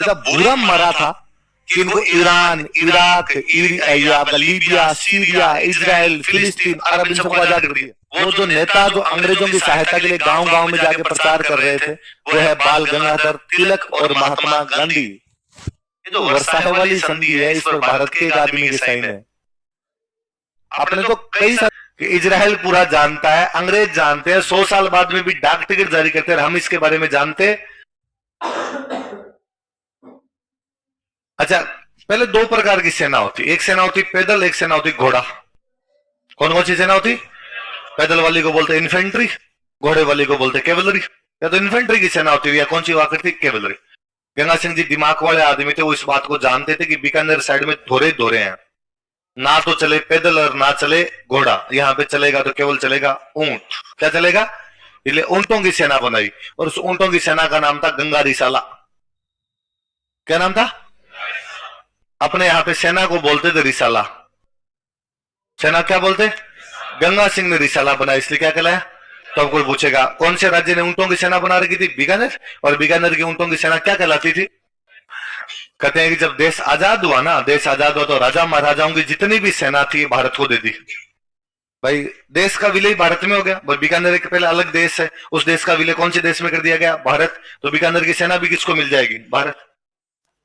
इतना बुरा मरा था कि इनको Iran, Iraq, Libya, Syria, Israel, फिलिस्तीन, अरब इन सबको आजाद कर दिया। वो जो नेता जो अंग्रेजों की सहायता के लिए गांव गांव में जाके प्रचार कर रहे थे, वो है बाल गंगाधर तिलक और महात्मा गांधी। ये जो वर्साई वाली संधि है, इस पर भारत के एक आदमी के साइन है। आपने तो कई सारे इजराइल पूरा जानता है, अंग्रेज जानते हैं, 100 साल बाद में भी डाक टिकट जारी करते हैं, हम इसके बारे में जानते। अच्छा, पहले दो प्रकार की सेना होती, एक सेना होती पैदल, एक सेना होती घोड़ा। कौन कौन सी सेना होती? पैदल वाली को बोलते इन्फेंट्री, घोड़े वाली को बोलते कैवलरी। या तो इन्फेंट्री की सेना होती है, या कौन सी हुआ करती? कैवलरी। गंगा सिंह जी दिमाग वाले आदमी थे, वो इस बात को जानते थे कि बीकानेर साइड में धोरे धोरे हैं, ना तो चले पैदल और ना चले घोड़ा, यहां पे चलेगा तो केवल चलेगा ऊंट। क्या चलेगा? इसलिए ऊंटों की सेना बनाई, और उस ऊंटों की सेना का नाम था गंगा रिसाला। क्या नाम था? अपने यहां पे सेना को बोलते थे रिसाला। सेना क्या बोलते? गंगा सिंह ने रिसाला बनाया, इसलिए क्या कहलाया? तो कोई पूछेगा कौन से राज्य ने ऊंटों की सेना बना रखी थी? बीकानेर। और बीकानेर की ऊंटों की सेना क्या कहलाती थी? कहते हैं कि जब देश आजाद हुआ ना, देश आजाद हुआ तो राजा महाराजाओं की जितनी भी सेना थी भारत को दे दी। भाई देश का विलय भारत में हो गया, बीकानेर के पहले अलग देश है, उस देश का विलय कौन से देश में कर दिया गया? भारत। तो बीकानेर की सेना भी किसको मिल जाएगी? भारत।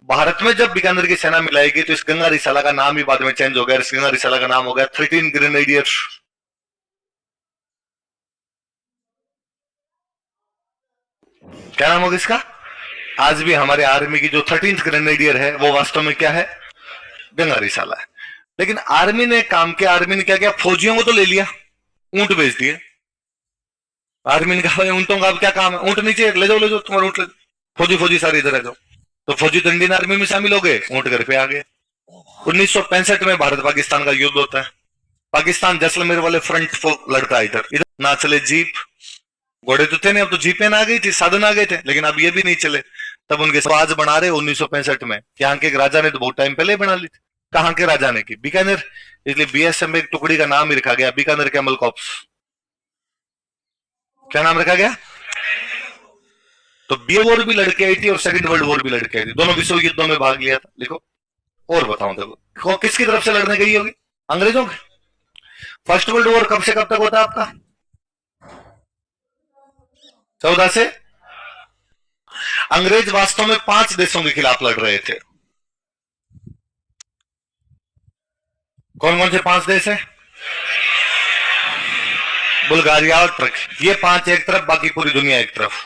भारत में जब बीकानेर की सेना मिलाएगी तो इस गंगा रिसाला का नाम ही बाद में चेंज हो गया, इस गंगा रिसाला का नाम हो गया 13 ग्रेनेडियर्स। क्या नाम होगा इसका? आज भी हमारे आर्मी की जो 13th ग्रेनेडियर है वो वास्तव में क्या है? गंगा रिसाला है। लेकिन आर्मी ने काम किया, आर्मी ने क्या किया? फौजियों को तो ले लिया, ऊंट बेच दिए। आर्मी ने कहा ऊंटों का अब क्या काम है? ऊंट नीचे ले जाओ, ले जाओ तुम्हारे ऊंट, फौजी फौजी सारे इधर आ जाओ। तो फौजी तो इंडियन आर्मी में शामिल हो गए, ऊंट घर पे आ गए। 1965 में भारत पाकिस्तान का युद्ध होता है, पाकिस्तान जैसलमेर वाले फ्रंट को लड़ता है। इधर इधर ना चले जीप, घोड़े तो थे नहीं, अब तो जीपें आ गई थी, साधन आ गए थे, लेकिन अब ये भी नहीं चले। तब उनके आज बना रहे 1965 में। यहाँ के एक राजा ने तो बहुत टाइम पहले बना ली थी। कहाँ के राजा ने की? बीकानेर। इसलिए बीएसएफ में एक टुकड़ी का नाम ही रखा गया बीकानेर कैमल कॉप्स। क्या नाम रखा गया? तो बी वॉर भी लड़के आई थी और सेकंड वर्ल्ड वॉर भी लड़के आई थी, दोनों विश्व युद्धों में भाग लिया था। लिखो और बताऊं, देखो किसकी तरफ से लड़ने गई होगी? अंग्रेजों के। फर्स्ट वर्ल्ड वॉर कब से कब तक होता है आपका? 14 से। अंग्रेज वास्तव में 5 देशों के खिलाफ लड़ रहे थे। कौन कौन से 5 देश है? बुल्गारिया और टर्की। ये 5 एक तरफ, बाकी पूरी दुनिया एक तरफ।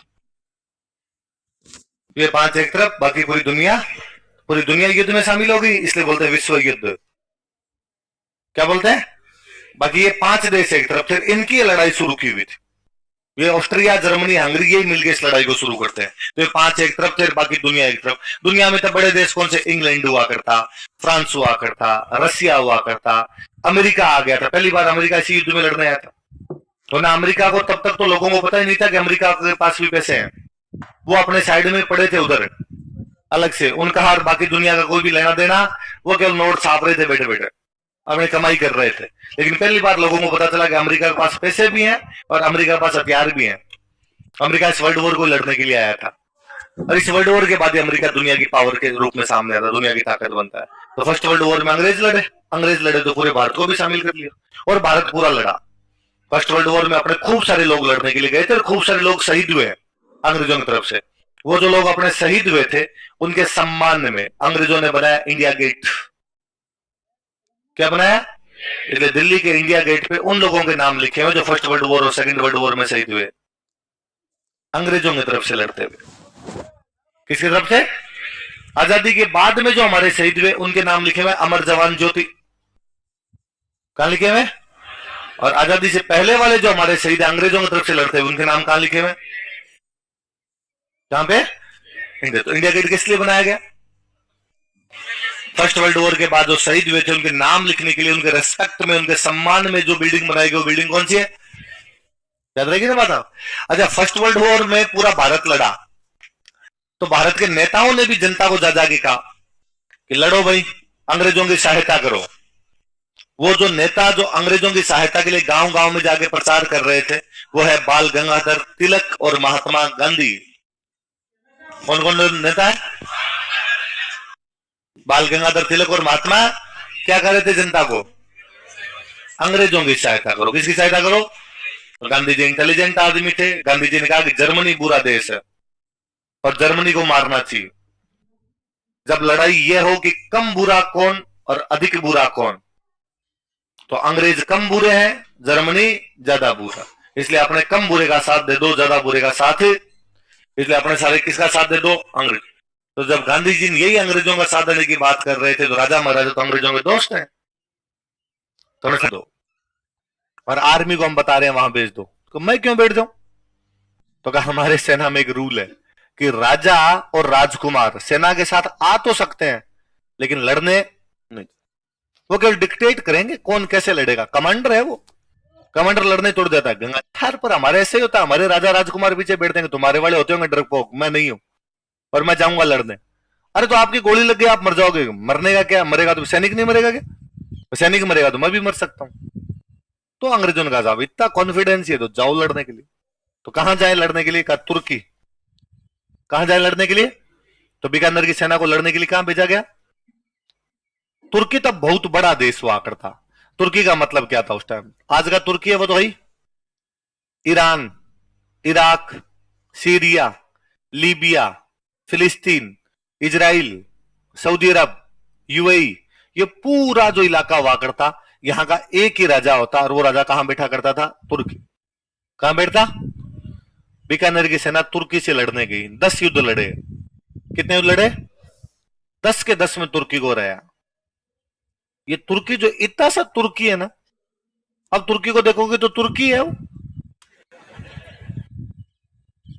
ये 5 एक तरफ, बाकी पूरी दुनिया युद्ध में शामिल हो गई, इसलिए बोलते हैं विश्व युद्ध। क्या बोलते हैं? बाकी ये 5 देश एक तरफ थे, इनकी लड़ाई शुरू की हुई थी। ये ऑस्ट्रिया, जर्मनी, हंगरी ये मिलकर इस लड़ाई को शुरू करते हैं। तो ये 5 एक तरफ थे, बाकी दुनिया एक तरफ। दुनिया में तो बड़े देश कौन से? इंग्लैंड हुआ करता, फ्रांस हुआ करता, रशिया हुआ करता, अमेरिका आ गया था। पहली बार अमेरिका इसी युद्ध में लड़ने आया था। तो ना अमेरिका को तब तक तो लोगों को पता ही नहीं था कि अमेरिका के पास भी पैसे हैं, वो अपने साइड में पड़े थे उधर अलग से, उनका हार बाकी दुनिया का कोई भी लेना देना, वो केवल नोट छाप रहे थे बैठे बैठे, अपने कमाई कर रहे थे। लेकिन पहली बार लोगों को पता चला कि अमेरिका के पास पैसे भी हैं और अमेरिका के पास हथियार भी हैं। अमेरिका इस वर्ल्ड वॉर को लड़ने के लिए आया था, और इस वर्ल्ड वॉर के बाद अमेरिका दुनिया की पावर के रूप में सामने आता है, दुनिया की ताकत बनता है। तो फर्स्ट वर्ल्ड वॉर में अंग्रेज लड़े तो पूरे भारत को भी शामिल कर लिया, और भारत पूरा लड़ा। फर्स्ट वर्ल्ड वॉर में अपने खूब सारे लोग लड़ने के लिए गए थे, और खूब सारे लोग शहीद हुए अंग्रेजों की तरफ से। वो जो लोग अपने शहीद हुए थे उनके सम्मान में अंग्रेजों ने बनाया इंडिया गेट। क्या बनाया? इसलिए दिल्ली के इंडिया गेट पे उन लोगों के नाम लिखे हुए जो फर्स्ट वर्ल्ड वॉर और सेकंड वर्ल्ड वॉर में शहीद हुए, अंग्रेजों की तरफ से लड़ते हुए। किसकी तरफ से? आजादी के बाद में जो हमारे शहीद हुए उनके नाम लिखे हुए अमर जवान ज्योति। कहां लिखे हुए? और आजादी से पहले वाले जो हमारे शहीद अंग्रेजों की तरफ से लड़ते हुए उनके नाम कहां लिखे हुए? कहां पे? इंडिया। तो इंडिया गेट किस लिए बनाया गया? फर्स्ट वर्ल्ड वॉर के बाद जो शहीद हुए थे उनके नाम लिखने के लिए, उनके रेस्पेक्ट में, उनके सम्मान में जो बिल्डिंग बनाई गई, वो बिल्डिंग कौन सी है? याद रहेगी ना बात? अच्छा, फर्स्ट वर्ल्ड वॉर में पूरा भारत लड़ा, तो भारत के नेताओं ने भी जनता को जा जाके कहा कि लड़ो भाई, अंग्रेजों की सहायता करो। वो जो नेता जो अंग्रेजों की सहायता के लिए गांव गांव में जाके प्रचार कर रहे थे, वो है बाल गंगाधर तिलक और महात्मा गांधी। कौन कौन नेता है? बाल गंगाधर तिलक और महात्मा क्या कर रहे थे जनता को? अंग्रेजों की सहायता करो। किसकी सहायता करो? गांधी जी इंटेलिजेंट आदमी थे। गांधी जी ने कहा कि जर्मनी बुरा देश है और जर्मनी को मारना चाहिए। जब लड़ाई यह हो कि कम बुरा कौन और अधिक बुरा कौन, तो अंग्रेज कम बुरे हैं, जर्मनी ज्यादा बुरा, इसलिए अपने कम बुरे का साथ दे दो, ज्यादा बुरे का साथ, इसलिए अपने सारे किसका साथ दे दो? अंग्रेज। तो जब गांधी जी यही अंग्रेजों का साथ देने की बात कर रहे थे, तो राजा महाराजा तो अंग्रेजों के दोस्त हैं, तो दो। और आर्मी को हम बता रहे हैं वहां भेज दो, तो मैं क्यों बैठ जाऊं? तो कहा हमारे सेना में एक रूल है कि राजा और राजकुमार सेना के साथ आ तो सकते हैं लेकिन लड़ने नहीं। वो केवल डिक्टेट करेंगे कौन कैसे लड़ेगा, कमांडर है वो, कमांडर लड़ने तोड़ देता है। गंगाधर पर हमारे ऐसे ही होता है, हमारे राजा राजकुमार पीछे बैठते हैं, तुम्हारे वाले होते होंगे डरपोक, मैं नहीं हूं और मैं जाऊंगा लड़ने। अरे तो आपकी गोली लग गई, आप मर जाओगे, मरने का क्या, मरेगा तो सैनिक नहीं मरेगा क्या? सैनिक मरेगा तो मैं भी मर सकता हूं। तो अंग्रेजों ने कहा साहब इतना कॉन्फिडेंस है तो जाओ लड़ने के लिए। तो कहां जाए लड़ने के लिए? कहा तुर्की। कहां जाए लड़ने के लिए? तो बीकानेर की सेना को लड़ने के लिए कहां भेजा गया? तुर्की तब बहुत बड़ा देश हुआ करता। तुर्की का मतलब क्या था उस टाइम? आज का तुर्की है वो तो भाई ईरान, इराक, सीरिया, लीबिया, फिलिस्तीन, इजराइल, सऊदी अरब, यूएई, ये पूरा जो इलाका हुआ करता, यहां का एक ही राजा होता और वो राजा कहां बैठा करता था? तुर्की। कहां बैठता? बीकानेर की सेना तुर्की से लड़ने गई, 10 युद्ध लड़े। कितने युद्ध लड़े? 10 के 10 में तुर्की को रहा। ये तुर्की जो इतना सा तुर्की है ना, अब तुर्की को देखोगे तो तुर्की है वो।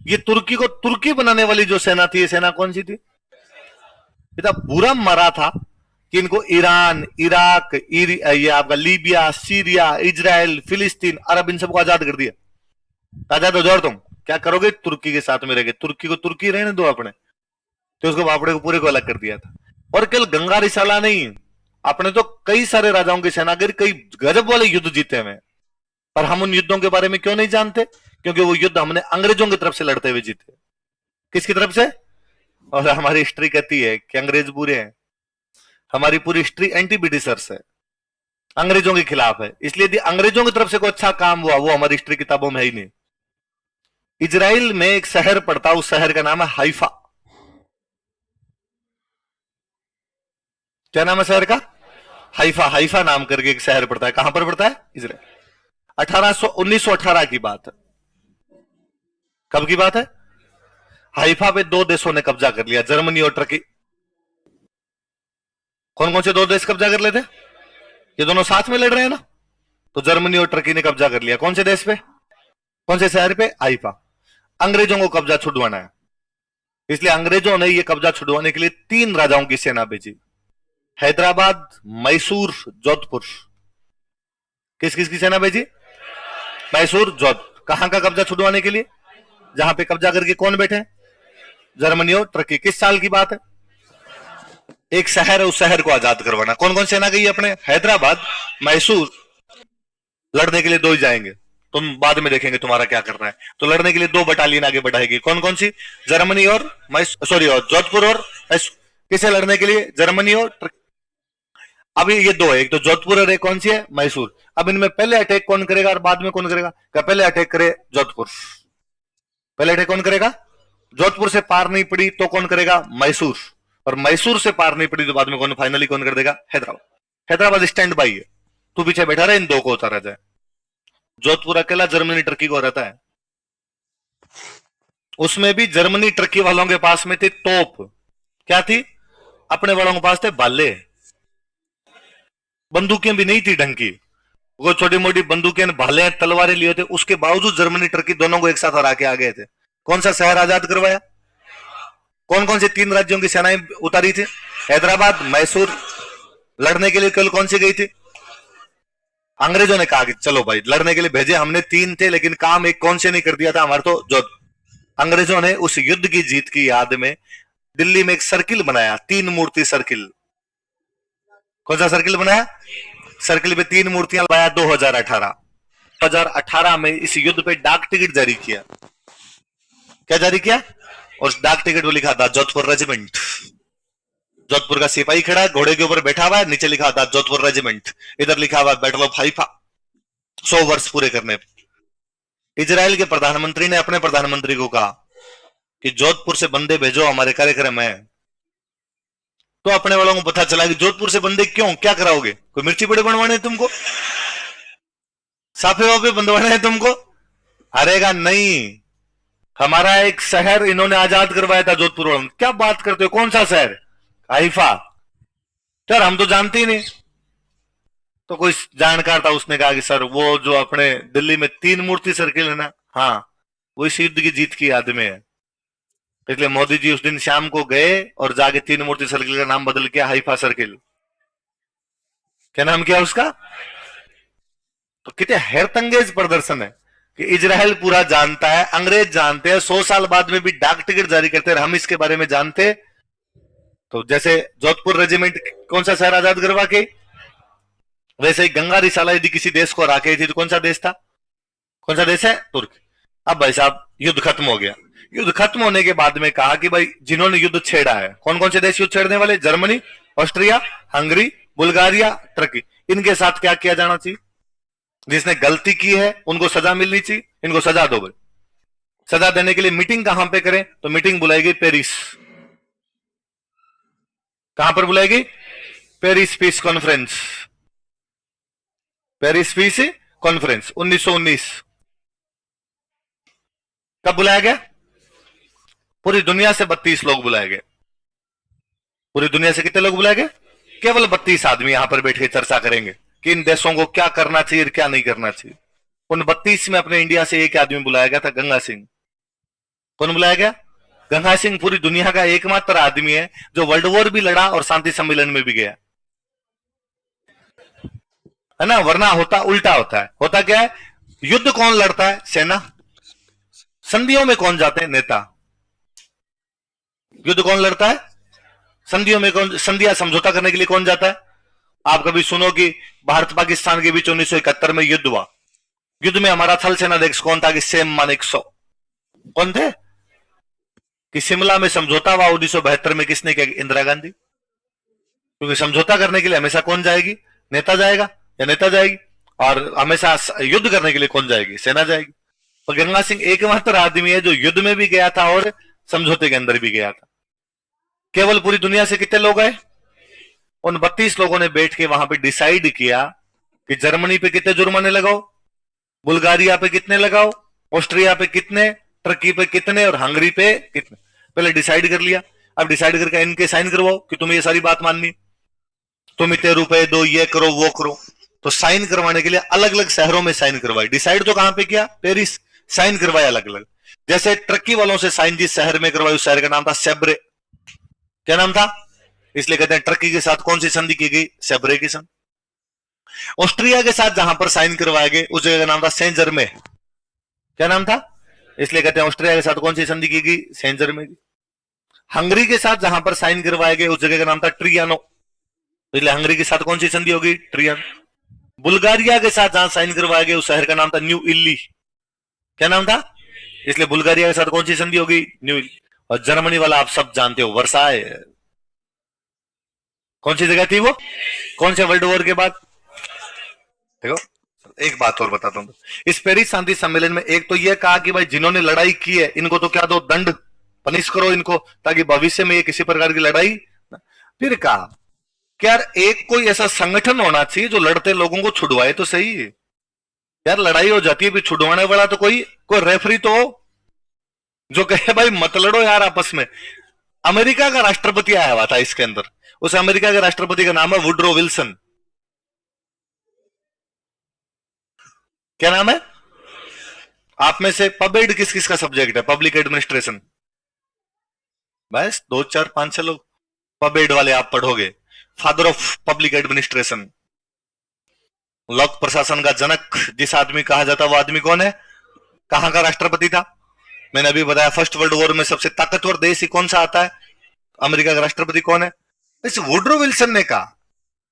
ये तुर्की को तुर्की बनाने वाली जो सेना थी, ये सेना कौन सी थी? इतना बुरा मरा था कि इनको ईरान, इराक, ये आपका लीबिया, सीरिया, इजराइल, फिलिस्तीन, अरब, इन सबको आजाद कर दिया। आजाद हो जाओ, तुम क्या करोगे? तुर्की के साथ में रह गए। तुर्की को तुर्की रहने दो अपने, तो उसको बापड़े को पूरे को अलग कर दिया था। और केवल गंगा रिसाला नहीं, अपने तो कई सारे राजाओं की सेना गई, कई गजब वाले युद्ध जीते हुए, पर हम उन युद्धों के बारे में क्यों नहीं जानते? क्योंकि वो युद्ध हमने अंग्रेजों की तरफ से लड़ते हुए जीते। किसकी तरफ से? और हमारी हिस्ट्री कहती है कि अंग्रेज बुरे हैं। हमारी पूरी हिस्ट्री एंटी ब्रिटिशर्स है, अंग्रेजों के खिलाफ है। इसलिए यदि अंग्रेजों की तरफ से कोई अच्छा काम हुआ, वो हमारी हिस्ट्री किताबों में है ही नहीं। इजराइल में एक शहर पड़ता, उस शहर का नाम है हाइफा। क्या नाम है शहर का? हाइफा। हाइफा नाम करके एक शहर पड़ता है। कहां पर पड़ता है? इजराइल। 1918 की बात है। कब की बात है? हाइफा पे दो देशों ने कब्जा कर लिया, जर्मनी और टर्की। कौन कौन से दो देश कब्जा कर लेते? ये दोनों साथ में लड़ रहे हैं ना, तो जर्मनी और टर्की ने कब्जा कर लिया। कौन से देश पे? कौन से शहर पे? हाइफा। अंग्रेजों को कब्जा छुड़वाना है, इसलिए अंग्रेजों ने यह कब्जा छुड़वाने के लिए 3 राजाओं की सेना भेजी, हैदराबाद, मैसूर, जोधपुर। किस किस की सेना भेजी? मैसूर, जोधपुर। कहां का कब्जा छुड़वाने के लिए? जहां पे कब्जा करके कौन बैठे? जर्मनी और टर्की। किस साल की बात है? एक शहर है, उस शहर को आजाद करवाना। कौन कौन सेना गई अपने? हैदराबाद, मैसूर। लड़ने के लिए 2 ही जाएंगे, तुम बाद में देखेंगे तुम्हारा क्या करना है। तो लड़ने के लिए 2 बटालियन आगे बढ़ाएगी। कौन कौन सी? जर्मनी और और जोधपुर और मैसूर। किसे लड़ने के लिए? जर्मनी और टर्की। अभी ये 2 है, एक तो जोधपुर और एक कौन सी है? मैसूर। अब इनमें पहले अटैक कौन करेगा और बाद में कौन करेगा? क्या पहले अटैक करे जोधपुर। पहले अटैक कौन करेगा? जोधपुर से पार नहीं पड़ी तो कौन करेगा? मैसूर। और मैसूर से पार नहीं पड़ी तो बाद में कौन फाइनली कौन कर देगा? हैदराबाद। हैदराबाद स्टैंड बाई है, तू पीछे बैठा रहे, इन 2 को उतारा जाए। जोधपुर अकेला जर्मनी टर्की को रहता है। उसमें भी जर्मनी टर्की वालों के पास में थी तोप। क्या थी? अपने वालों के पास थे बाले, बंदूकें भी नहीं थी ढंग की। वो छोटी मोटी बंदूकें, भाले, तलवारें लिए थे, उसके बावजूद जर्मनी टर्की दोनों को एक साथ हरा के आ गए थे। कौन सा शहर आजाद करवाया? कौन कौन से 3 राज्यों की सेनाएं उतारी थी? हैदराबाद, मैसूर। लड़ने के लिए कल कौन सी गई थी? अंग्रेजों ने कहा कि चलो भाई लड़ने के लिए भेजे, हमने 3 थे, लेकिन काम एक कौन से नहीं कर दिया था हमारे, तो जो अंग्रेजों ने उस युद्ध की जीत की याद में दिल्ली में एक सर्किल बनाया, 3 मूर्ति सर्किल। कौन सा सर्किल बनाया? सर्किल पे 3 मूर्तियां लगाया। 2018 में इस युद्ध पे डाक टिकट जारी किया। क्या जारी किया? और डाक टिकट को लिखा था जोधपुर रेजिमेंट। जोधपुर का सिपाही खड़ा है, घोड़े के ऊपर बैठा हुआ है, नीचे लिखा था जोधपुर रेजिमेंट, इधर लिखा हुआ बैटल ऑफ हाइफा। 100 वर्ष पूरे करने पर इजराइल के प्रधानमंत्री ने अपने प्रधानमंत्री को कहा कि जोधपुर से बंदे भेजो हमारे कार्यक्रम में। तो अपने वालों को पता चला कि जोधपुर से बंदे क्यों, क्या कराओगे? कोई मिर्ची बड़े बनवाने हैं तुमको? साफे वाफे बंधवाने हैं तुमको? हारेगा नहीं। हमारा एक शहर इन्होंने आजाद करवाया था जोधपुर वालों। क्या बात करते हो, कौन सा शहर? हाइफा। सर हम तो जानते ही नहीं। तो कोई जानकार था, उसने कहा कि सर वो जो अपने दिल्ली में 3 मूर्ति सर्किल है ना, हाँ वही युद्ध की जीत की याद में है। इसलिए मोदी जी उस दिन शाम को गए और जाके 3 मूर्ति सर्किल का नाम बदल के हाइफा सर्किल। क्या नाम किया उसका? तो कितने हैरतंगेज प्रदर्शन है कि इजराइल पूरा जानता है, अंग्रेज जानते हैं, 100 साल बाद में भी डाक टिकट जारी करते हैं, हम इसके बारे में जानते। तो जैसे जोधपुर रेजिमेंट कौन सा शहर आजाद करवा के, वैसे ही गंगा रिसाला यदि किसी देश को हरा के थी तो कौन सा देश था? कौन सा देश है? तुर्क। अब भाई साहब युद्ध खत्म हो गया। युद्ध खत्म होने के बाद में कहा कि भाई जिन्होंने युद्ध छेड़ा है, कौन कौन से देश युद्ध छेड़ने वाले? Germany, Austria, Hungary, Bulgaria, Turkey. इनके साथ क्या किया जाना चाहिए? जिसने गलती की है उनको सजा मिलनी चाहिए, इनको सजा दो भाई। सजा देने के लिए मीटिंग कहां पे करें? तो मीटिंग बुलाई गई पेरिस। कहां पर बुलाई गई? Paris peace conference. Paris peace conference 1919। कब बुलाया गया? पूरी दुनिया से 32 लोग बुलाए गए। पूरी दुनिया से कितने लोग बुलाए गए? केवल 32 आदमी यहां पर बैठ के चर्चा करेंगे कि इन देशों को क्या करना चाहिए, क्या नहीं करना चाहिए। उन 32 में अपने इंडिया से एक आदमी बुलाया गया था, गंगा सिंह। कौन बुलाया गया? गंगा सिंह पूरी दुनिया का एकमात्र आदमी है जो वर्ल्ड वॉर भी लड़ा और शांति सम्मेलन में भी गया, है ना। वरना होता उल्टा होता है। होता क्या है? युद्ध कौन लड़ता है? सेना। संधियों में कौन जाते हैं? नेता। युद्ध कौन लड़ता है? संधियों में कौन, संधियां समझौता करने के लिए कौन जाता है? आप कभी सुनो कि भारत पाकिस्तान के बीच 1971 में युद्ध हुआ। युद्ध में हमारा थल सेनाध्यक्ष कौन था? कि सेम मानेकशॉ। कौन थे? कि शिमला में समझौता हुआ 1972 में, किसने किया? इंदिरा गांधी। क्योंकि समझौता करने के लिए हमेशा कौन जाएगी? नेता जाएगा या नेता जाएगी। और हमेशा युद्ध करने के लिए कौन जाएगी? सेना जाएगी। तो गंगा सिंह एकमात्र आदमी है जो युद्ध में भी गया था और समझौते के अंदर भी गया था। केवल पूरी दुनिया से कितने लोग आए? उन 32 लोगों ने बैठ के वहां पे डिसाइड किया कि जर्मनी पे कितने जुर्माने लगाओ, बुल्गारिया पे कितने लगाओ, ऑस्ट्रिया पे कितने, टर्की पे कितने और हंगरी पे कितने। पहले डिसाइड कर लिया। अब डिसाइड करके इनके साइन करवाओ कि तुम्हें ये सारी बात माननी, तुम इतने रुपए दो, ये करो वो करो। तो साइन करवाने के लिए अलग अलग शहरों में साइन करवाई। डिसाइड तो कहां पे किया? पेरिस। साइन करवाए अलग अलग। जैसे टर्की वालों से साइन जिस शहर में करवाई उस शहर का नाम था सेब्रे। क्या नाम था? इसलिए कहते हैं टर्की के साथ कौन सी संधि की गई? सेब्रे की संधि। ऑस्ट्रिया के साथ जहां पर साइन करवाए गए उस जगह का नाम था सेंट जर्मे। क्या नाम था? इसलिए कहते हैं ऑस्ट्रिया के साथ कौन सी संधि की गई? सेंट जर्मे की। हंगरी के साथ जहां पर साइन करवाए गए उस जगह का नाम था ट्रियानो। इसलिए हंगरी के साथ कौन सी संधि होगी? ट्रियानो। बुल्गारिया के साथ जहां साइन करवाए गए उस शहर का नाम था न्यू इल्ली। क्या नाम था? इसलिए बुल्गारिया के साथ कौन सी संधि होगी? न्यू इल्ली। और जर्मनी वाला आप सब जानते हो, वर्साय। कौन सी जगह थी वो? कौन से वर्ल्ड वॉर के बाद? देखो एक बात और बताता हूं। इस पेरिस शांति सम्मेलन में एक तो यह कहा कि भाई जिन्होंने लड़ाई की है इनको तो क्या दो, दंड, पनिश करो इनको, ताकि भविष्य में ये किसी प्रकार की लड़ाई। फिर कहा कि यार एक कोई ऐसा संगठन होना चाहिए जो लड़ते लोगों को छुड़वाए तो सही है। यार लड़ाई हो जाती है, फिर छुड़वाने वाला तो कोई रेफरी तो हो जो कहे भाई मत लड़ो यार आपस में। अमेरिका का राष्ट्रपति आया हुआ था इसके अंदर। उस अमेरिका के राष्ट्रपति का नाम है वुडरो विल्सन। क्या नाम है? आप में से पबेड किस किस का सब्जेक्ट है? Public administration. बस 2 4 5 6 लोग पबेड वाले आप पढ़ोगे। फादर ऑफ पब्लिक एडमिनिस्ट्रेशन, लोक प्रशासन का जनक जिस आदमी कहा जाता वो आदमी कौन है? कहां का राष्ट्रपति था? मैंने अभी बताया फर्स्ट वर्ल्ड वॉर में सबसे ताकतवर देश ही कौन सा आता है? अमेरिका का राष्ट्रपति कौन है? इस वुडरो विल्सन ने कहा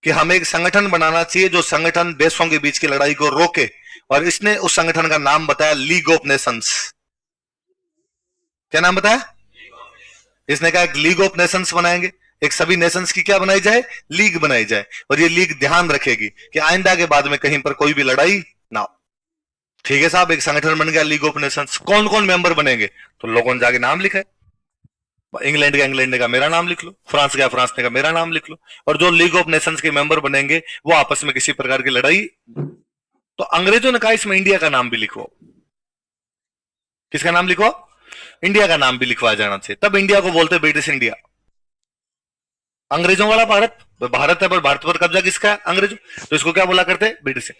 कि हमें एक संगठन बनाना चाहिए जो संगठन देशों के बीच की लड़ाई को रोके, और इसने उस संगठन का नाम बताया लीग ऑफ नेशंस। क्या नाम बताया? इसने कहा लीग ऑफ नेशंस बनाएंगे। एक सभी नेशंस की क्या बनाई जाए, लीग बनाई जाए, और ये लीग ध्यान रखेगी कि आइंदा के बाद में कहीं पर कोई भी लड़ाई ना हो। ठीक है साहब, एक संगठन बन गया लीग ऑफ नेशंस। कौन कौन मेंबर बनेंगे, तो लोगों ने जाके नाम लिखा है। इंग्लैंड का इंग्लैंड ने कहा मेरा नाम लिख लो, फ्रांस का फ्रांस ने कहा मेरा नाम लिख लो, और जो लीग ऑफ नेशंस के मेंबर बनेंगे वो आपस में किसी प्रकार की लड़ाई। तो अंग्रेजों ने कहा इसमें इंडिया का नाम भी लिखो। किसका नाम लिखो, इंडिया का नाम भी लिखवाया जाना चाहिए। तब इंडिया को बोलते ब्रिटिश इंडिया। अंग्रेजों वाला भारत, भारत है पर भारत पर कब्जा किसका है, अंग्रेजों, तो इसको क्या बोला करते, ब्रिटिश।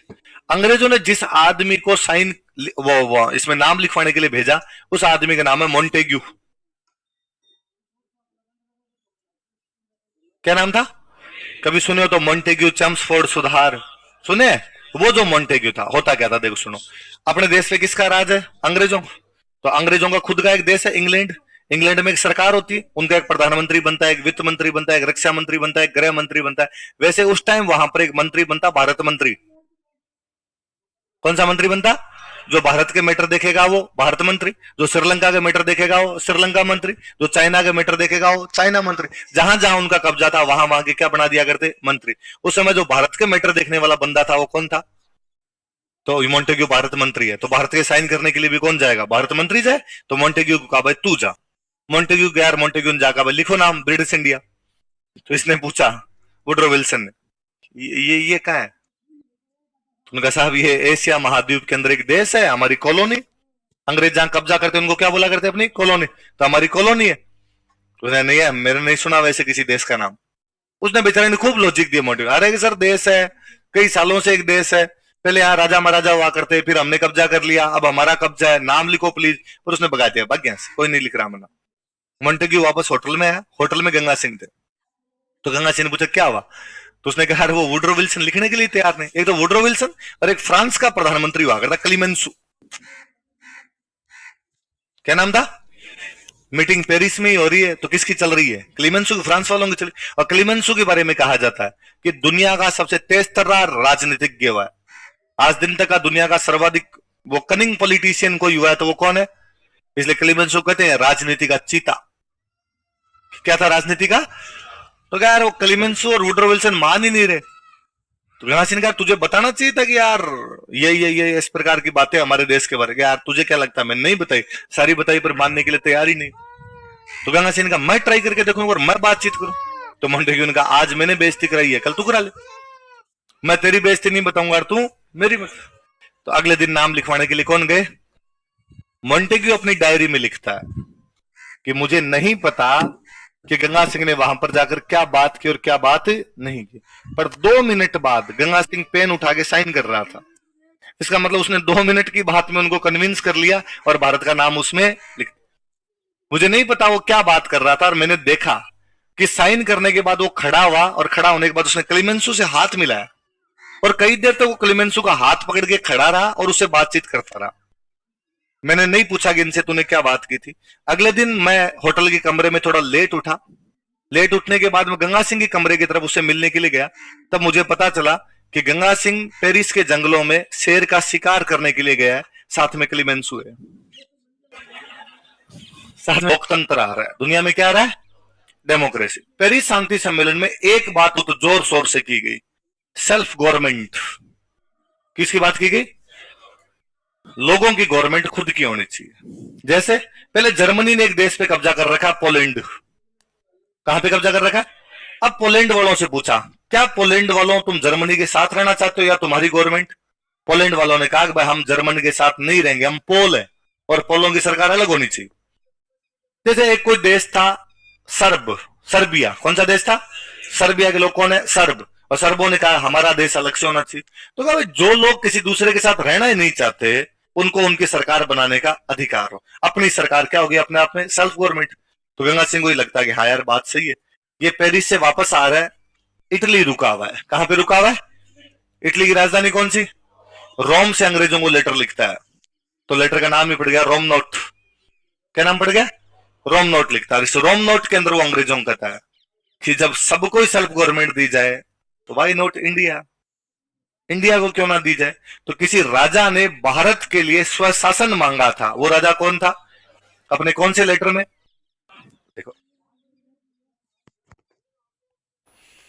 अंग्रेजों ने जिस आदमी को साइन वो इसमें नाम लिखवाने के लिए भेजा, उस आदमी का नाम है मोंटेग्यू। क्या नाम था, कभी सुने हो तो, मोंटेग्यू चम्सफोर्ड सुधार सुने। वो जो मोंटेग्यू था, होता क्या था देखो सुनो। अपने देश पे किसका राज है, अंग्रेजों। तो अंग्रेजों का खुद का एक देश है इंग्लैंड। इंग्लैंड में एक सरकार होती है, उनका एक प्रधानमंत्री बनता है, एक वित्त मंत्री बनता है, एक रक्षा मंत्री बनता है, एक गृह मंत्री बनता है। वैसे उस टाइम वहां पर एक मंत्री बनता, भारत मंत्री। कौन सा मंत्री बनता, जो भारत के मैटर देखेगा वो भारत मंत्री, जो श्रीलंका के मैटर देखेगा वो श्रीलंका मंत्री, जो चाइना के मैटर देखेगा वो चाइना मंत्री। जहां जहां उनका कब्जा था वहां वहां के क्या बना दिया करते, मंत्री। उस समय जो भारत के मैटर देखने वाला बंदा था वो कौन था, तो मोंटेग्यू भारत मंत्री है। तो भारत के साइन करने के लिए भी कौन जाएगा, भारत मंत्री जाए। तो मोंटेग्यू को कहा भाई तू जा। मोंटेग्यू गया, यार मोंटेग्यू ने जाकर भाई लिखो नाम ब्रिटिश इंडिया। तो इसने पूछा वुडरो विल्सन ने, ये क्या है। उनका साहब ये एशिया महाद्वीप के अंदर एक देश है, हमारी कॉलोनी। अंग्रेज जहां कब्जा करते उनको क्या बोला करते, अपनी कॉलोनी। तो हमारी कॉलोनी है। उसने नहीं है, मैंने नहीं सुना वैसे किसी देश का नाम। उसने बेचारे ने खूब लॉजिक दिया मोटिव, अरे सर देश है, कई सालों से एक देश है, पहले यहाँ राजा महाराजा हुआ करते, फिर हमने कब्जा कर लिया, अब हमारा कब्जा है, नाम लिखो प्लीज। और उसने भगा दिया, भाग गया, कोई नहीं लिख रहा मना। मोंटेग्यू वापस होटल में आया, होटल में गंगा सिंह थे। तो गंगा सिंह ने पूछा क्या हुआ, तो उसने कहा वो वुडरो विल्सन लिखने के लिए तैयार नहीं। एक तो वुडरो विल्सन और एक फ्रांस का प्रधानमंत्री हुआ करता क्लीमेंसु। क्या नाम था, मीटिंग पेरिस में ही हो रही है, तो किसकी चल रही है, क्लीमेंसु की, फ्रांस वालों की चली। और क्लीमेंसु के बारे में कहा जाता है कि दुनिया का सबसे तेज तर्रार राजनीतिज्ञ हुआ है। आज दिन तक का दुनिया का सर्वाधिक वो कनिंग पॉलिटिशियन कोई हुआ है तो वो कौन है, इसलिए क्लीमेंसु कहते हैं राजनीति का चीता। क्या था राजनीति का, तो क्या यार वो क्लीमेंसु और वुडरो विल्सन मान ही नहीं रहे। तो गंगा सिंह ने कहा तुझे बताना चाहिए था कि यार ये इस प्रकार की बातें हमारे देश के बारे में, यार तुझे क्या लगता है, मैंने नहीं बताई, सारी बताई पर मानने के लिए तैयार ही नहीं। तो गंगा सिंह ने कहा मैं ट्राई करके देखूंगा और मैं बातचीत करूं। तो मोंटेग्यू ने कहा आज मैंने बेइज्जती कराई है, कल तू करा ले, मैं तेरी बेइज्जती नहीं बताऊंगा और तू मेरी। तो अगले दिन नाम लिखवाने के लिए कौन गए, मोंटेग्यू अपनी डायरी में लिखता है कि मुझे नहीं पता कि गंगा सिंह ने वहां पर जाकर क्या बात की और क्या बात नहीं की, पर 2 मिनट बाद गंगा सिंह पेन उठा के साइन कर रहा था। इसका मतलब उसने 2 मिनट की बात में उनको कन्विंस कर लिया और भारत का नाम उसमें लिख। मुझे नहीं पता वो क्या बात कर रहा था, और मैंने देखा कि साइन करने के बाद वो खड़ा हुआ, और खड़ा होने के बाद उसने क्लीमेंसु से हाथ मिलाया, और कई देर तक वो क्लीमेंसु का हाथ पकड़ के खड़ा रहा और उससे बातचीत करता रहा। मैंने नहीं पूछा कि इनसे तूने क्या बात की थी। अगले दिन मैं होटल के कमरे में थोड़ा लेट उठा। लेट उठने के बाद मैं गंगा सिंह के कमरे की तरफ उससे मिलने के लिए गया। तब मुझे पता चला कि गंगा सिंह पेरिस के जंगलों में शेर का शिकार करने के लिए गया है, साथ में क्लीमेंसु है, साथ में लोकतंत्र आ रहा है। दुनिया में क्या आ रहा है, डेमोक्रेसी। पेरिस शांति सम्मेलन में एक बात तो जोर शोर से की गई, सेल्फ गवर्नमेंट। किसकी बात की गई, लोगों की गवर्नमेंट खुद की होनी चाहिए। जैसे पहले जर्मनी ने एक देश पे कब्जा कर रखा, पोलैंड। कहां पे कब्जा कर रखा, अब पोलैंड वालों से पूछा क्या पोलैंड वालों तुम जर्मनी के साथ रहना चाहते हो या तुम्हारी गवर्नमेंट। पोलैंड वालों ने कहा भाई हम जर्मनी के साथ नहीं रहेंगे, हम पोल है और पोलों की सरकार अलग होनी चाहिए। जैसे एक कोई देश था सर्बिया। कौन सा देश था, सर्बिया के लोग कौन है, सर्ब, और सर्बों ने कहा हमारा देश अलग से होना चाहिए। तो कहा जो लोग किसी दूसरे के साथ रहना ही नहीं चाहते उनको उनकी सरकार बनाने का अधिकार हो। अपनी सरकार क्या होगी, अपने आप में सेल्फ गवर्नमेंट। तो गंगा सिंह को ही लगता है कि हाँ यार बात सही है। ये पेरिस से वापस आ रहा है, इटली रुका हुआ है। कहां पे रुका हुआ है, इटली की राजधानी कौन सी, रोम से अंग्रेजों को लेटर लिखता है। तो लेटर का नाम ही पड़ गया रोम नोट। क्या नाम पड़ गया, रोम नोट लिखता है। इस रोम नोट के अंदर वो अंग्रेजों को कहता है कि जब सबको ही सेल्फ गवर्नमेंट दी जाए तो वाई नॉट इंडिया, इंडिया को क्यों ना दी जाए। तो किसी राजा ने भारत के लिए स्वशासन मांगा था। वो राजा कौन था, अपने कौन से लेटर में देखो,